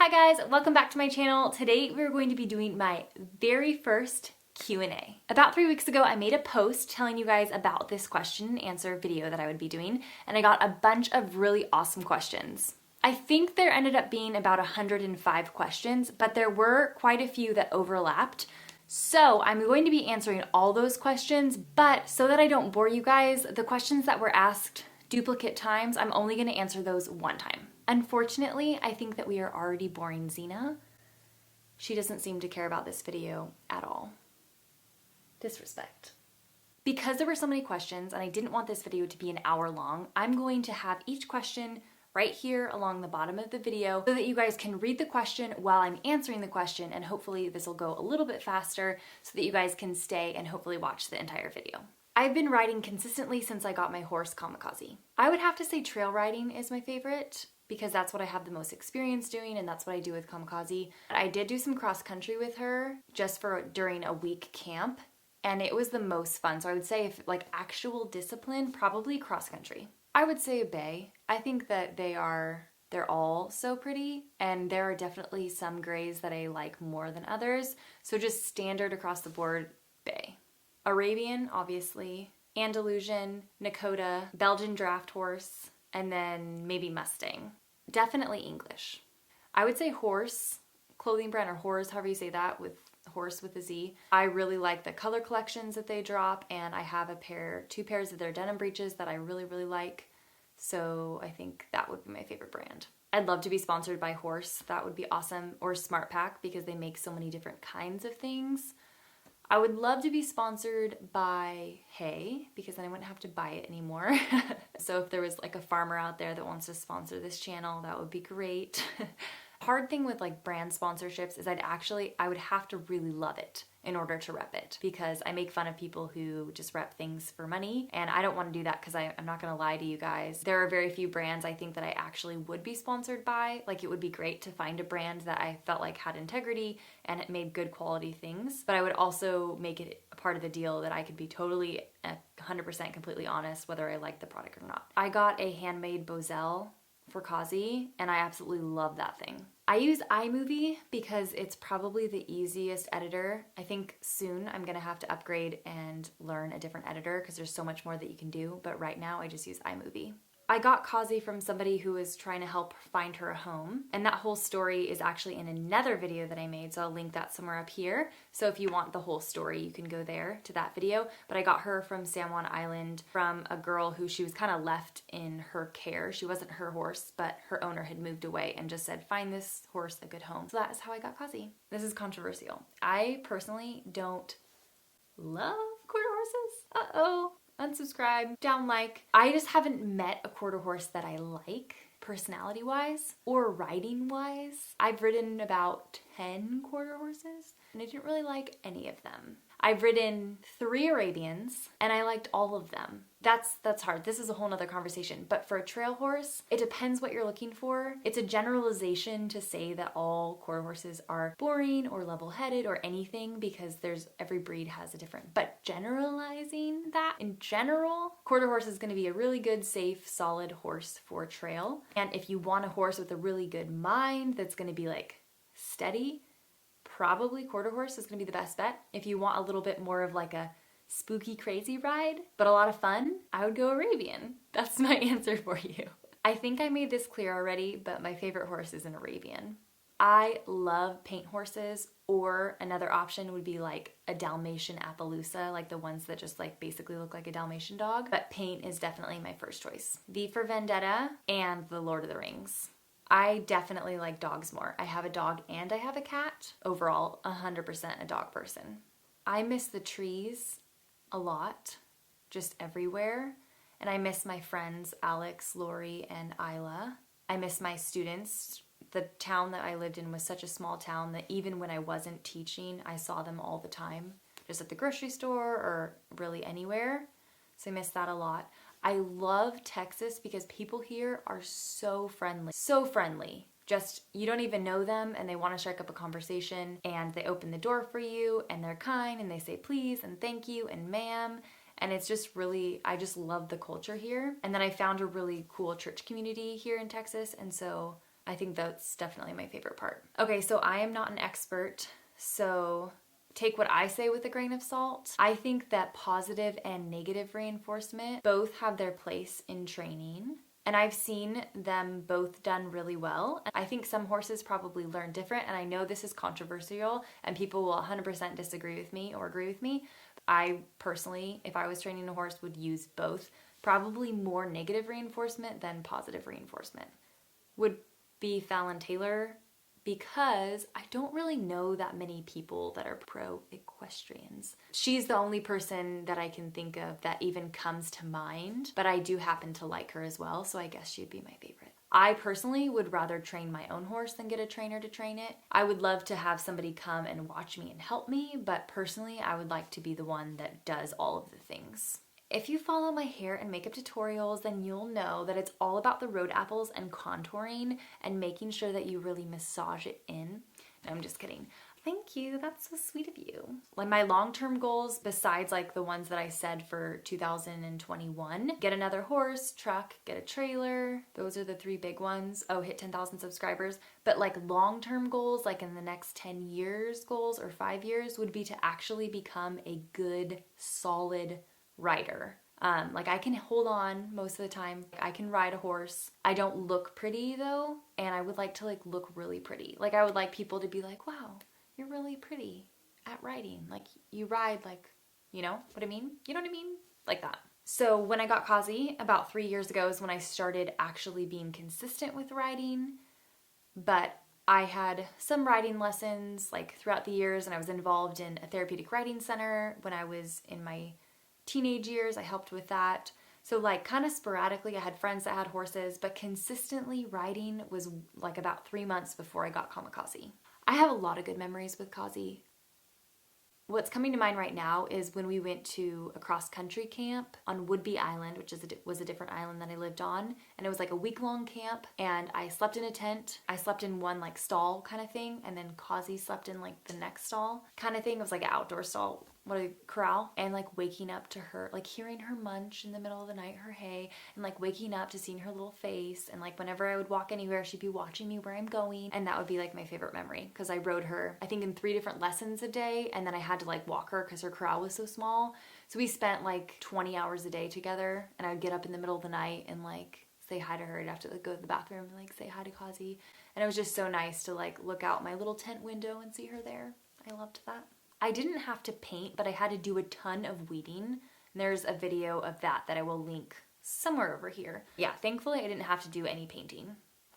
Hi guys, welcome back to my channel. Today we're going to be doing my very first Q&A. About 3 weeks ago, I made a post telling you guys about this question and answer video that I would be doing, and I got a bunch of really awesome questions. I think there ended up being about 105 questions, but there were quite a few that overlapped. So I'm going to be answering all those questions, but so that I don't bore you guys, the questions that were asked duplicate times, I'm only going to answer those one time. Unfortunately, I think that we are already boring Xena. She doesn't seem to care about this video at all. Disrespect. Because there were so many questions and I didn't want this video to be an hour long, I'm going to have each question right here along the bottom of the video so that you guys can read the question while I'm answering the question, and hopefully this will go a little bit faster so that you guys can stay and hopefully watch the entire video. I've been riding consistently since I got my horse Kamikaze. I would have to say trail riding is my favorite because that's what I have the most experience doing and that's what I do with Kamikaze. I did do some cross country with her just for during a week camp, and it was the most fun. So I would say if like actual discipline, probably cross country. I would say a bay. I think that they're all so pretty, and there are definitely some grays that I like more than others. So just standard across the board, bay. Arabian, obviously, Andalusian, Nakota, Belgian draft horse, and then maybe Mustang. Definitely English. I would say Horze, clothing brand, or Horze, however you say that, with horse with a Z. I really like the color collections that they drop, and I have two pairs of their denim breeches that I really, really like. So I think that would be my favorite brand. I'd love to be sponsored by Horze. That would be awesome. Or Smart Pack, because they make so many different kinds of things. I would love to be sponsored by hay, because then I wouldn't have to buy it anymore. So if there was like a farmer out there that wants to sponsor this channel, that would be great. Hard thing with like brand sponsorships is I would have to really love it in order to rep it, because I make fun of people who just rep things for money, and I don't want to do that because I'm not gonna lie to you guys. There are very few brands I think that I actually would be sponsored by. Like, it would be great to find a brand that I felt like had integrity and it made good quality things, but I would also make it a part of the deal that I could be totally 100% completely honest whether I like the product or not. I got a handmade Bozell for Kazi, and I absolutely love that thing. I use iMovie because it's probably the easiest editor. I think soon I'm gonna have to upgrade and learn a different editor because there's so much more that you can do, but right now I just use iMovie. I got Kazi from somebody who was trying to help find her a home, and that whole story is actually in another video that I made, so I'll link that somewhere up here. So if you want the whole story, you can go there to that video. But I got her from San Juan Island from a girl who she was kind of left in her care. She wasn't her horse, but her owner had moved away and just said, find this horse a good home. So that is how I got Kazi. This is controversial. I personally don't love quarter horses. Uh-oh. Unsubscribe, down like. I just haven't met a quarter horse that I like personality-wise or riding-wise. I've ridden about 10 quarter horses and I didn't really like any of them. I've ridden 3 Arabians and I liked all of them. That's hard. This is a whole nother conversation. But for a trail horse, it depends what you're looking for. It's a generalization to say that all quarter horses are boring or level-headed or anything, because every breed has a different. But generalizing that, in general, quarter horse is going to be a really good, safe, solid horse for trail. And if you want a horse with a really good mind that's going to be like steady, probably quarter horse is going to be the best bet. If you want a little bit more of like a spooky, crazy ride, but a lot of fun, I would go Arabian. That's my answer for you. I think I made this clear already, but my favorite horse is an Arabian. I love paint horses, or another option would be like a Dalmatian Appaloosa, like the ones that just like basically look like a Dalmatian dog. But paint is definitely my first choice. V for Vendetta and The Lord of the Rings. I definitely like dogs more. I have a dog and I have a cat. Overall, 100% a dog person. I miss the trees a lot, just everywhere. And I miss my friends Alex, Lori, and Isla. I miss my students. The town that I lived in was such a small town that even when I wasn't teaching, I saw them all the time, just at the grocery store or really anywhere. So I miss that a lot. I love Texas because people here are so friendly. So friendly. Just, you don't even know them and they want to strike up a conversation, and they open the door for you and they're kind and they say please and thank you and ma'am. And it's just really, I just love the culture here. And then I found a really cool church community here in Texas, and so I think that's definitely my favorite part. Okay, so I am not an expert, so take what I say with a grain of salt. I think that positive and negative reinforcement both have their place in training. And I've seen them both done really well. I think some horses probably learn different, and I know this is controversial and people will 100% disagree with me or agree with me. I personally, if I was training a horse, would use both. Probably more negative reinforcement than positive reinforcement. Would be Fallon Taylor, because I don't really know that many people that are pro equestrians. She's the only person that I can think of that even comes to mind, but I do happen to like her as well, so I guess she'd be my favorite. I personally would rather train my own horse than get a trainer to train it. I would love to have somebody come and watch me and help me, but personally I would like to be the one that does all of the things. If you follow my hair and makeup tutorials, then you'll know that it's all about the road apples and contouring and making sure that you really massage it in. No, I'm just kidding. Thank you, that's so sweet of you. Like my long-term goals, besides like the ones that I said for 2021, get another horse, truck, get a trailer. Those are the 3 big ones. Oh, hit 10,000 subscribers. But like long-term goals, like in the next 10 years goals or 5 years, would be to actually become a good, solid rider. Like I can hold on most of the time. I can ride a horse. I don't look pretty though, and I would like to like look really pretty. Like I would like people to be like, wow, you're really pretty at riding. Like you ride like, you know what I mean? You know what I mean? Like that. So when I got kazi about 3 years ago is when I started actually being consistent with riding, but I had some riding lessons like throughout the years, and I was involved in a therapeutic riding center when I was in my teenage years. I helped with that. So like kind of sporadically I had friends that had horses, but consistently riding was like about 3 months before I got kamikaze. I have a lot of good memories with kazi. What's coming to mind right now is when we went to a cross-country camp on Woodby Island, which was a different island that I lived on, and it was like a week-long camp, and I slept in a tent. I slept in one like stall kind of thing, and then kazi slept in like the next stall kind of thing. It was like an outdoor stall, corral, and like waking up to her, like hearing her munch in the middle of the night, her hay, and like waking up to seeing her little face, and like whenever I would walk anywhere, she'd be watching me where I'm going, and that would be like my favorite memory, because I rode her, I think in 3 different lessons a day, and then I had to like walk her because her corral was so small. So we spent like 20 hours a day together, and I would get up in the middle of the night and like say hi to her. I'd have to like go to the bathroom and like say hi to kazi, and it was just so nice to like look out my little tent window and see her there. I loved that. I didn't have to paint, but I had to do a ton of weeding. There's a video of that I will link somewhere over here. Yeah, thankfully I didn't have to do any painting.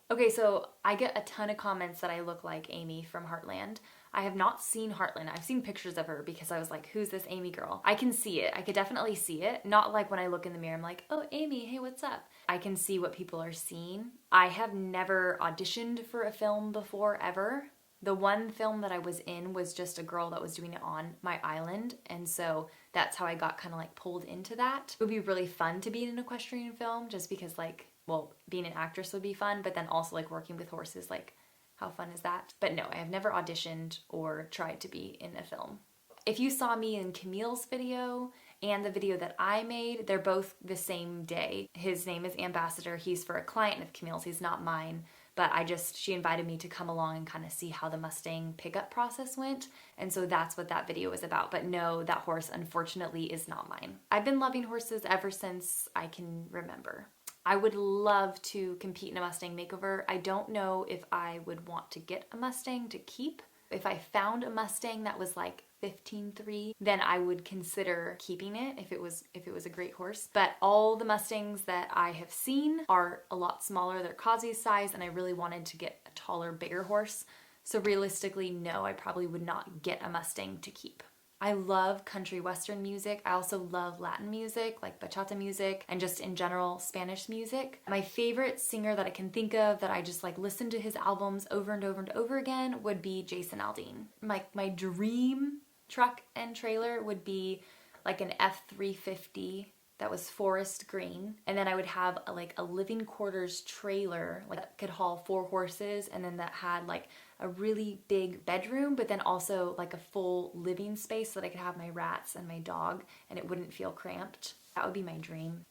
Okay, so I get a ton of comments that I look like Amy from Heartland. I have not seen Heartland. I've seen pictures of her because I was like, who's this Amy girl? I can see it. I could definitely see it. Not like when I look in the mirror, I'm like, oh, Amy, hey, what's up? I can see what people are seeing. I have never auditioned for a film before, ever. The one film that I was in was just a girl that was doing it on my island, and so that's how I got kind of like pulled into that. It would be really fun to be in an equestrian film just because like, well, being an actress would be fun, but then also like working with horses, like how fun is that? But no, I have never auditioned or tried to be in a film. If you saw me in Camille's video and the video that I made, they're both the same day. His name is Ambassador. He's for a client of Camille's, he's not mine. But she invited me to come along and kind of see how the Mustang pickup process went. And so that's what that video was about. But no, that horse unfortunately is not mine. I've been loving horses ever since I can remember. I would love to compete in a Mustang makeover. I don't know if I would want to get a Mustang to keep. If I found a Mustang that was like 15.3, then I would consider keeping it if it was a great horse. But all the Mustangs that I have seen are a lot smaller. They're kazi's size, and I really wanted to get a taller, bigger horse. So realistically, no, I probably would not get a Mustang to keep. I love country western music. I also love Latin music, like bachata music, and just in general Spanish music. My favorite singer that I can think of that I just like listen to his albums over and over and over again would be Jason Aldean. My dream truck and trailer would be like an F350 that was forest green, and then I would have a living quarters trailer like that could haul 4 horses, and then that had like a really big bedroom, but then also like a full living space so that I could have my rats and my dog and it wouldn't feel cramped. That would be my dream.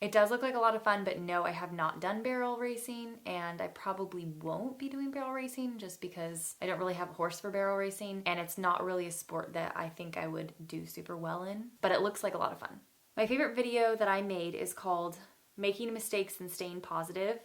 It does look like a lot of fun, but no, I have not done barrel racing, and I probably won't be doing barrel racing just because I don't really have a horse for barrel racing, and it's not really a sport that I think I would do super well in, but it looks like a lot of fun. My favorite video that I made is called Making Mistakes and Staying Positive.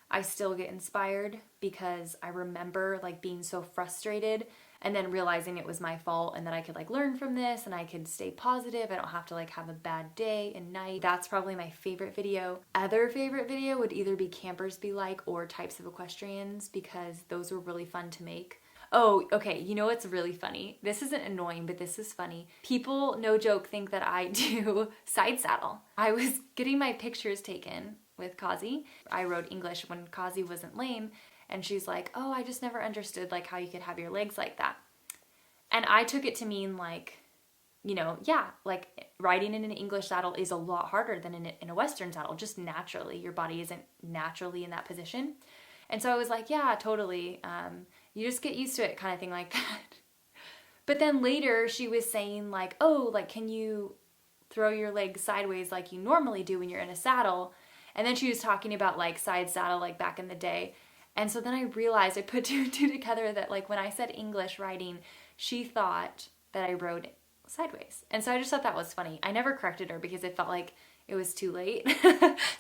I still get inspired because I remember like being so frustrated and then realizing it was my fault and that I could like learn from this and I could stay positive. I don't have to like have a bad day and night. That's probably my favorite video. Other favorite video would either be Campers Be Like or Types of Equestrians because those were really fun to make. Oh, okay, you know what's really funny? This isn't annoying, but this is funny. People, no joke, think that I do side saddle. I was getting my pictures taken with Kazi. I rode English when Kazi wasn't lame, and she's like, oh, I just never understood like how you could have your legs like that. And I took it to mean like, you know, yeah, like riding in an English saddle is a lot harder than in a Western saddle, just naturally. Your body isn't naturally in that position. And so I was like, yeah, totally. You just get used to it kind of thing like that. But then later she was saying like, oh, like, can you throw your legs sideways like you normally do when you're in a saddle? And then she was talking about like side saddle like back in the day. And so then I realized, I put two and two together that like when I said English riding, she thought that I rode sideways. And so I just thought that was funny. I never corrected her because it felt like it was too late.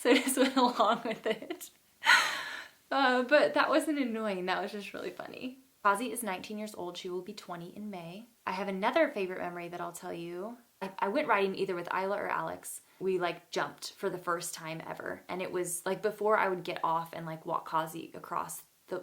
So I just went along with it. But that wasn't annoying. That was just really funny. Kazi is 19 years old. She will be 20 in May. I have another favorite memory that I'll tell you. I went riding either with Isla or Alex. We like jumped for the first time ever. And it was like before I would get off and like walk Kazi across the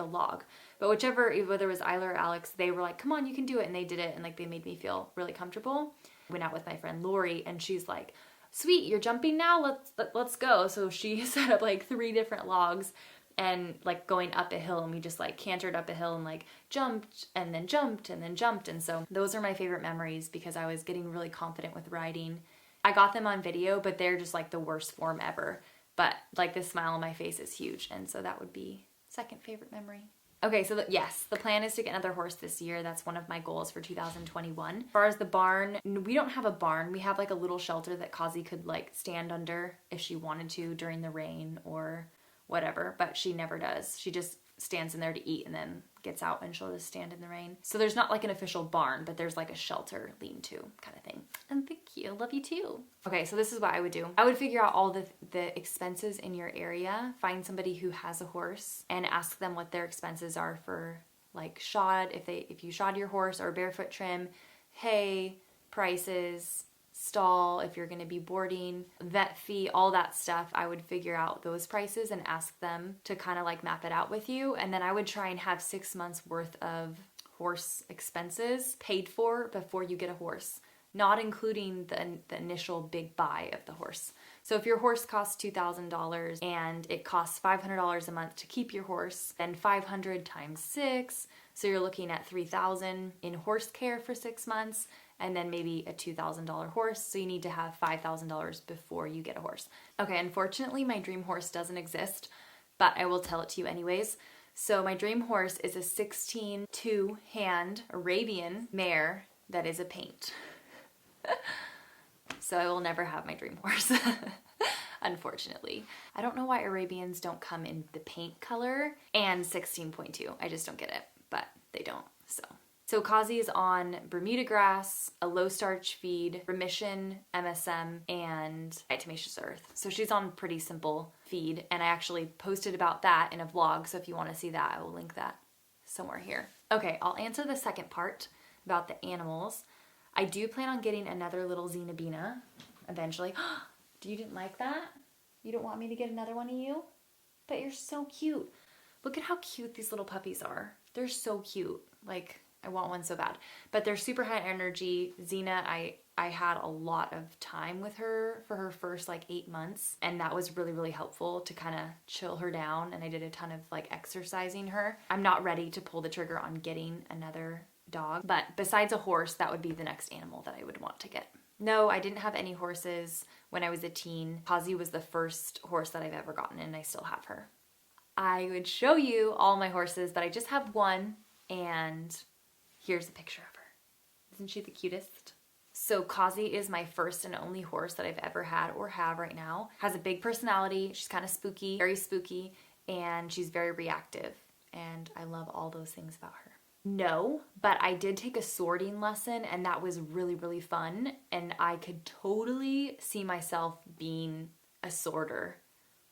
log. But whichever, whether it was Isla or Alex, they were like, come on, you can do it. And they did it. And like they made me feel really comfortable. I went out with my friend Lori and she's like, sweet, you're jumping now, let's go. So she set up like 3 different logs and like going up a hill, and we just like cantered up a hill and like jumped and then jumped and then jumped. And so those are my favorite memories because I was getting really confident with riding. I got them on video, but they're just like the worst form ever. But like the smile on my face is huge, and so that would be second favorite memory. Okay, so yes, the plan is to get another horse this year. That's one of my goals for 2021. As far as the barn, we don't have a barn. We have like a little shelter that Kazi could like stand under if she wanted to during the rain or whatever, but she never does. She just stands in there to eat and then gets out and she'll just stand in the rain. So there's not like an official barn, but there's like a shelter lean-to kind of thing. And thank you, love you too. Okay, so this is what I would do. I would figure out all the expenses in your area, find somebody who has a horse and ask them what their expenses are for like shod, if you shod your horse, or barefoot trim, hay, prices, stall, if you're going to be boarding, vet fee, all that stuff. I would figure out those prices and ask them to kind of like map it out with you. And then I would try and have 6 months worth of horse expenses paid for before you get a horse, not including the initial big buy of the horse. So if your horse costs $2,000 and it costs $500 a month to keep your horse, then 500 times 6, so you're looking at $3,000 in horse care for 6 months, and then maybe a $2,000 horse. So you need to have $5,000 before you get a horse. Okay, unfortunately, my dream horse doesn't exist, but I will tell it to you anyways. So my dream horse is a 16 two-hand Arabian mare that is a paint. So I will never have my dream horse, unfortunately. I don't know why Arabians don't come in the paint color and 16.2. I just don't get it, but they don't, So Kazi is on Bermuda grass, a low starch feed, remission, MSM, and diatomaceous earth. So she's on pretty simple feed, and I actually posted about that in a vlog, so if you want to see that, I will link that somewhere here. Okay, I'll answer the second part about the animals. I do plan on getting another little Zenobina eventually. You didn't like that? You don't want me to get another one of you? But you're so cute. Look at how cute these little puppies are. They're so cute. Like, I want one so bad. But they're super high energy. Xena, I had a lot of time with her for her first like 8 months, and that was really, really helpful to kind of chill her down, and I did a ton of like exercising her. I'm not ready to pull the trigger on getting another dog, but besides a horse, that would be the next animal that I would want to get. No, I didn't have any horses when I was a teen. Kazi was the first horse that I've ever gotten, and I still have her. I would show you all my horses, but I just have one, and here's a picture of her. Isn't she the cutest? So Kazi is my first and only horse that I've ever had or have right now. Has a big personality. She's kind of spooky, very spooky, and she's very reactive. And I love all those things about her. No, but I did take a sorting lesson and that was really, really fun. And I could totally see myself being a sorter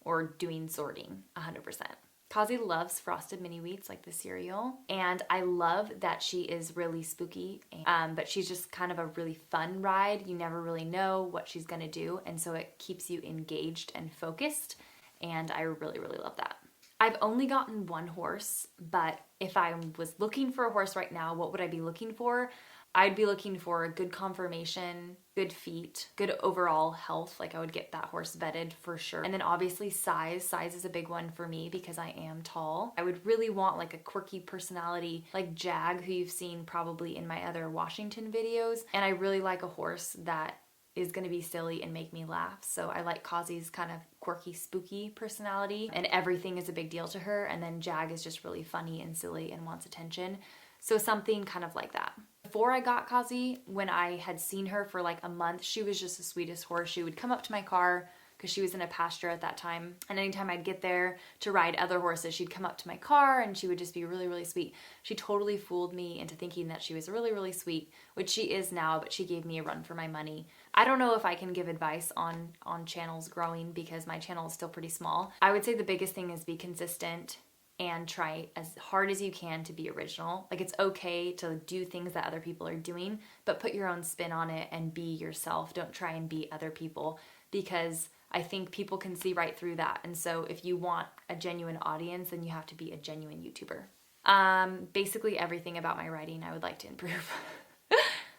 or doing sorting 100%. Kazi loves frosted mini wheats, like the cereal, and I love that she is really spooky, but she's just kind of a really fun ride. You never really know what she's gonna do, and so it keeps you engaged and focused, and I really, really love that. I've only gotten one horse, but if I was looking for a horse right now, what would I be looking for? I'd be looking for a good conformation, good feet, good overall health. Like I would get that horse vetted for sure. And then obviously size. Size is a big one for me because I am tall. I would really want like a quirky personality like Jag, who you've seen probably in my other Washington videos. And I really like a horse that is going to be silly and make me laugh. So I like Kazi's kind of quirky, spooky personality, and everything is a big deal to her. And then Jag is just really funny and silly and wants attention. So something kind of like that. Before I got Kazi, when I had seen her for like a month, she was just the sweetest horse. She would come up to my car because she was in a pasture at that time. And anytime I'd get there to ride other horses, she'd come up to my car and she would just be really, really sweet. She totally fooled me into thinking that she was really, really sweet, which she is now, but she gave me a run for my money. I don't know if I can give advice on channels growing because my channel is still pretty small. I would say the biggest thing is be consistent and try as hard as you can to be original. Like it's okay to do things that other people are doing, but put your own spin on it and be yourself. Don't try and be other people, because I think people can see right through that. And so if you want a genuine audience, then you have to be a genuine YouTuber. Basically everything about my writing I would like to improve.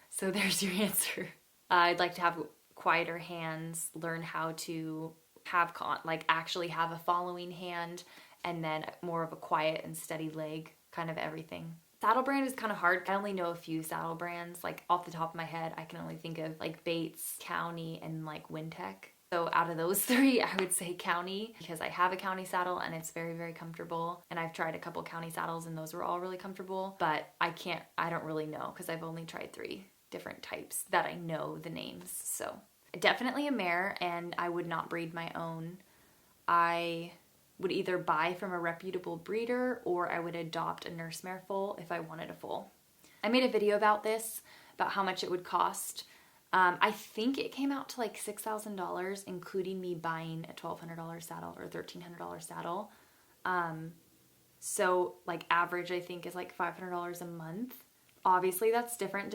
So there's your answer. I'd like to have quieter hands, learn how to have actually have a following hand, and then more of a quiet and steady leg, kind of everything. Saddle brand is kind of hard. I only know a few saddle brands. Like off the top of my head, I can only think of like Bates, County, and like Wintec. So out of those three, I would say County, because I have a County saddle and it's very, very comfortable. And I've tried a couple County saddles and those were all really comfortable, but I don't really know because I've only tried 3 different types that I know the names. So definitely a mare, and I would not breed my own. I would either buy from a reputable breeder or I would adopt a nurse mare foal if I wanted a foal. I made a video about this, about how much it would cost. I think it came out to like $6,000, including me buying a $1,200 saddle or $1,300 saddle. So like average I think is like $500 a month. Obviously that's different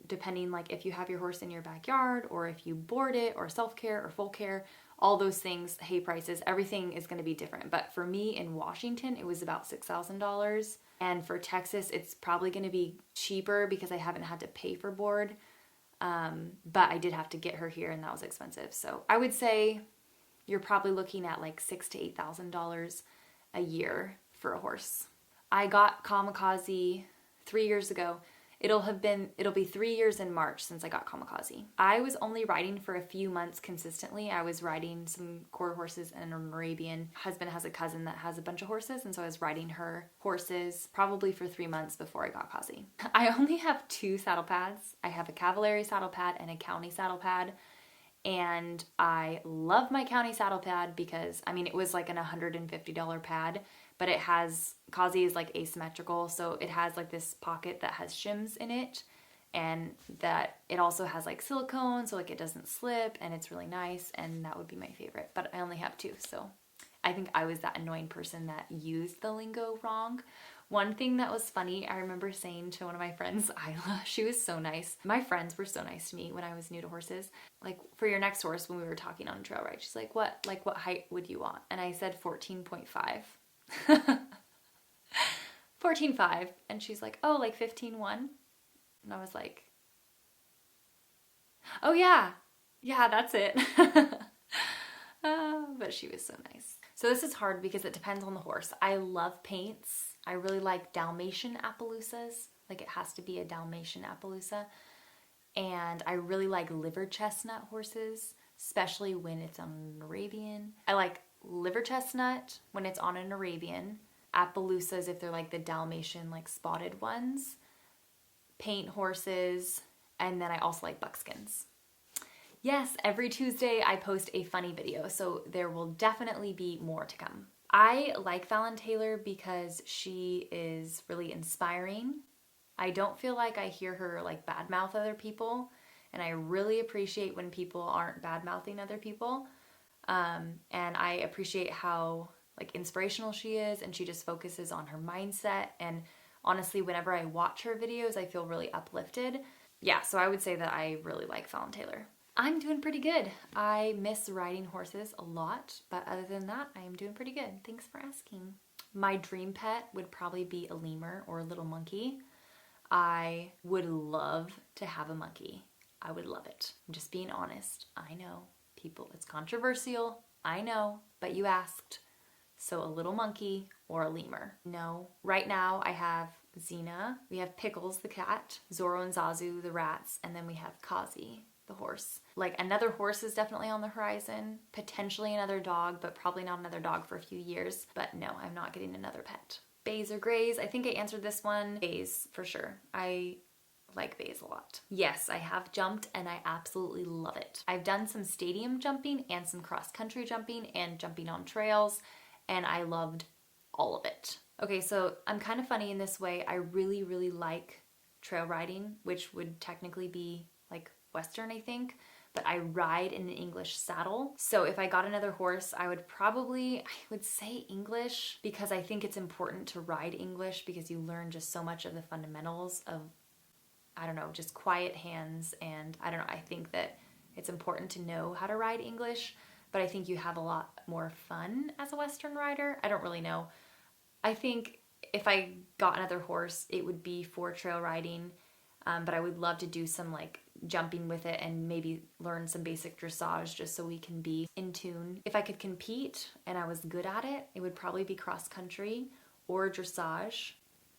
depending like if you have your horse in your backyard or if you board it or self-care or full care, all those things, hay prices, everything is going to be different. But for me in Washington, it was about $6,000. And for Texas, it's probably going to be cheaper because I haven't had to pay for board. But I did have to get her here and that was expensive. So I would say you're probably looking at like $6,000 to $8,000 a year for a horse. I got Kamikaze 3 years ago. It'll be 3 years in March since I got Kamikaze. I was only riding for a few months consistently. I was riding some quarter horses and an Arabian. Husband has a cousin that has a bunch of horses, and so I was riding her horses probably for 3 months before I got Kazi. I only have 2 saddle pads. I have a Cavalieri saddle pad and a County saddle pad. And I love my County saddle pad because, I mean, it was like an $150 pad, but it has, Kazi is like asymmetrical, so it has like this pocket that has shims in it, and that it also has like silicone, so like it doesn't slip, and it's really nice, and that would be my favorite. But I only have 2, so I think I was that annoying person that used the lingo wrong. One thing that was funny, I remember saying to one of my friends, Isla, she was so nice. My friends were so nice to me when I was new to horses. Like, for your next horse, when we were talking on a trail ride, she's like, what height would you want? And I said 14.5. 14.5. And she's like, oh, like 15.1? And I was like, oh yeah, that's it. But she was so nice. So this is hard because it depends on the horse. I love paints. I really like Dalmatian Appaloosas. Like it has to be a Dalmatian Appaloosa. And I really like liver chestnut horses, especially when it's on an Arabian. I like liver chestnut when it's on an Arabian. Appaloosas if they're like the Dalmatian like spotted ones. Paint horses. And then I also like buckskins. Yes, every Tuesday I post a funny video, so there will definitely be more to come. I like Fallon Taylor because she is really inspiring. I don't feel like I hear her like badmouth other people, and I really appreciate when people aren't badmouthing other people. And I appreciate how like inspirational she is, and she just focuses on her mindset. And honestly, whenever I watch her videos, I feel really uplifted. Yeah, so I would say that I really like Fallon Taylor. I'm doing pretty good. I miss riding horses a lot, but other than that, I am doing pretty good. Thanks for asking. My dream pet would probably be a lemur or a little monkey. I would love to have a monkey. I would love it. I'm just being honest. I know, people, it's controversial. I know, but you asked. So a little monkey or a lemur. No. Right now I have Xena, we have Pickles the cat, Zoro and Zazu the rats, and then we have Kazi the horse. Like another horse is definitely on the horizon, potentially another dog, but probably not another dog for a few years. But no, I'm not getting another pet. Bays or grays? I think I answered this one. Bays for sure. I like bays a lot. Yes, I have jumped and I absolutely love it. I've done some stadium jumping and some cross-country jumping and jumping on trails, and I loved all of it. Okay, so I'm kind of funny in this way. I really, really like trail riding, which would technically be like Western, I think, but I ride in an English saddle. So if I got another horse, I would say English, because I think it's important to ride English because you learn just so much of the fundamentals of, I don't know, just quiet hands. And I don't know, I think that it's important to know how to ride English, but I think you have a lot more fun as a Western rider. I don't really know. I think if I got another horse, it would be for trail riding, but I would love to do some like jumping with it and maybe learn some basic dressage just so we can be in tune. If I could compete and I was good at it, it would probably be cross country or dressage.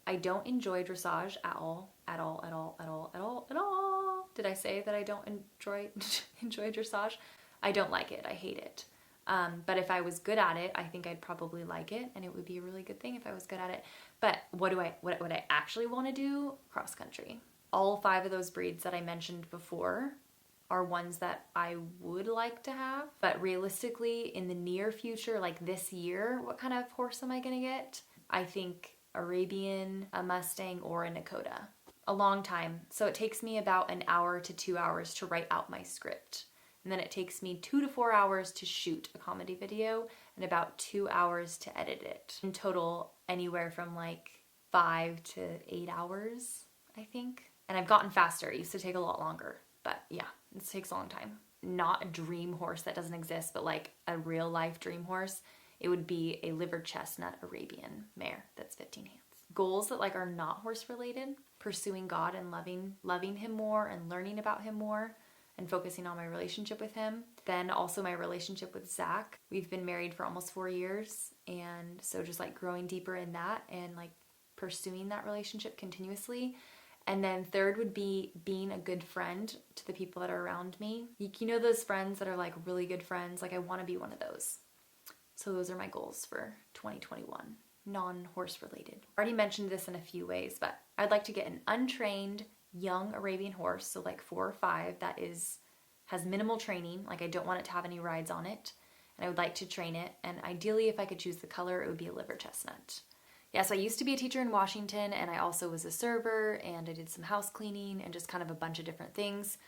I don't enjoy dressage at all, at all, at all, at all, at all, at all. Did I say that I don't enjoy dressage? I don't like it. I hate it. But if I was good at it, I think I'd probably like it, and it would be a really good thing if I was good at it. But what I actually want to do? Cross country. All 5 of those breeds that I mentioned before are ones that I would like to have. But realistically, in the near future, like this year, what kind of horse am I going to get? I think Arabian, a Mustang, or a Nakota. A long time. So it takes me about an hour to 2 hours to write out my script. And then it takes me 2 to 4 hours to shoot a comedy video and about 2 hours to edit it. In total, anywhere from like 5 to 8 hours, I think. And I've gotten faster. It used to take a lot longer. But yeah, it takes a long time. Not a dream horse that doesn't exist, but like a real life dream horse. It would be a liver chestnut Arabian mare that's 15 hands. Goals that like are not horse related. Pursuing God and loving him more and learning about him more, and focusing on my relationship with him. Then also my relationship with Zach. We've been married for almost 4 years, and so just like growing deeper in that and like pursuing that relationship continuously. And then third would be being a good friend to the people that are around me. You know those friends that are like really good friends? Like I want to be one of those. So those are my goals for 2021, non-horse related. I already mentioned this in a few ways, but I'd like to get an untrained young Arabian horse, so like 4 or 5, that has minimal training. Like I don't want it to have any rides on it, and I would like to train it. And ideally, if I could choose the color, it would be a liver chestnut. Yeah, so I used to be a teacher in Washington, and I also was a server, and I did some house cleaning and just kind of a bunch of different things.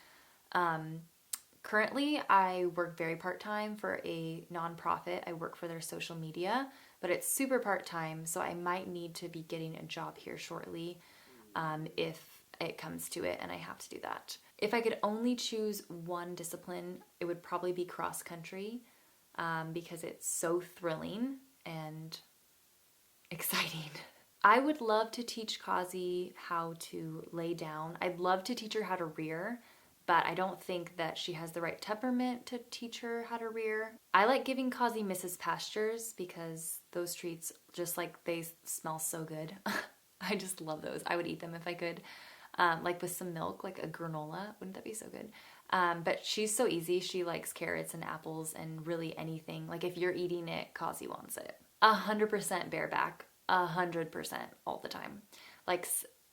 Currently, I work very part-time for a nonprofit. I work for their social media, but it's super part-time, so I might need to be getting a job here shortly if it comes to it and I have to do that. If I could only choose one discipline, it would probably be cross-country because it's so thrilling and exciting. I would love to teach Kazi how to lay down. I'd love to teach her how to rear, but I don't think that she has the right temperament to teach her how to rear. I like giving Kazi Mrs. Pastures because those treats, just like they smell so good. I just love those. I would eat them if I could. Like with some milk, like a granola. Wouldn't that be so good? But she's so easy. She likes carrots and apples and really anything. Like if you're eating it, Kazi wants it. 100% bareback. 100% all the time. Like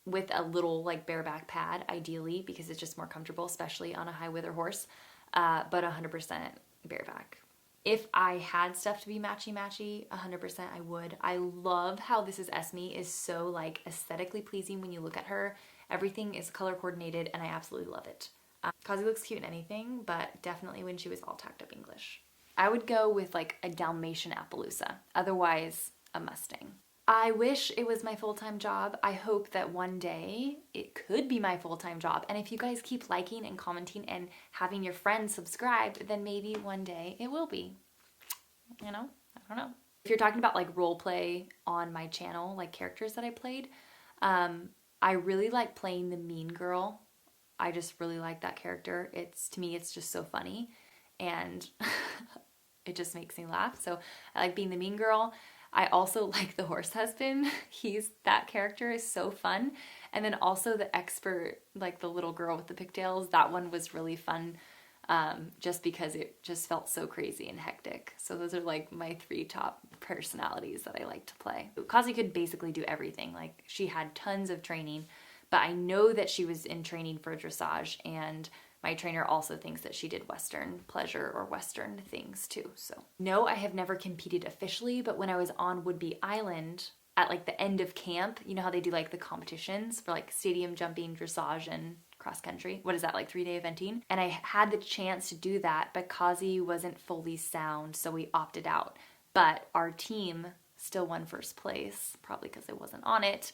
with a little like bareback pad, ideally, because it's just more comfortable, especially on a high wither horse, but 100% bareback. If I had stuff to be matchy-matchy, 100% I would. I love how this is Esme is so like aesthetically pleasing when you look at her. Everything is color coordinated and I absolutely love it. Kazi looks cute in anything, but definitely when she was all tacked up English. I would go with like a Dalmatian Appaloosa, otherwise a Mustang. I wish it was my full-time job. I hope that one day it could be my full-time job. And if you guys keep liking and commenting and having your friends subscribed, then maybe one day it will be. You know? I don't know. If you're talking about like role play on my channel, like characters that I played, I really like playing the mean girl. I just really like that character. To me, it's just so funny and it just makes me laugh. So I like being the mean girl. I also like the horse husband. That character is so fun. And then also the expert, like the little girl with the pigtails, that one was really fun, just because it just felt so crazy and hectic. So those are like my 3 top personalities that I like to play. Kazi could basically do everything. Like she had tons of training, but I know that she was in training for dressage, and my trainer also thinks that she did Western pleasure or Western things too. So no, I have never competed officially, but when I was on Woodby Island at like the end of camp, you know how they do like the competitions for like stadium jumping, dressage, and cross country. What is that, like 3-day eventing? And I had the chance to do that, but Kazi wasn't fully sound, so we opted out. But our team still won first place, probably because I wasn't on it,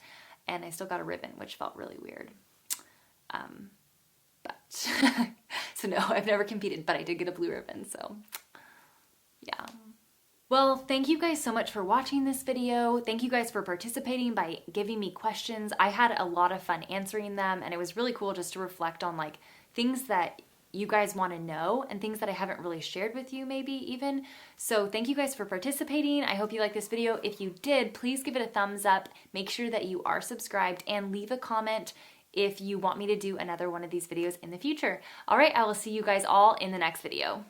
and I still got a ribbon, which felt really weird. So no, I've never competed, but I did get a blue ribbon, so yeah. Well, thank you guys so much for watching this video. Thank you guys for participating by giving me questions. I had a lot of fun answering them, and it was really cool just to reflect on like things that you guys want to know and things that I haven't really shared with you maybe even. So thank you guys for participating. I hope you liked this video. If you did, please give it a thumbs up. Make sure that you are subscribed and leave a comment if you want me to do another one of these videos in the future. All right, I will see you guys all in the next video.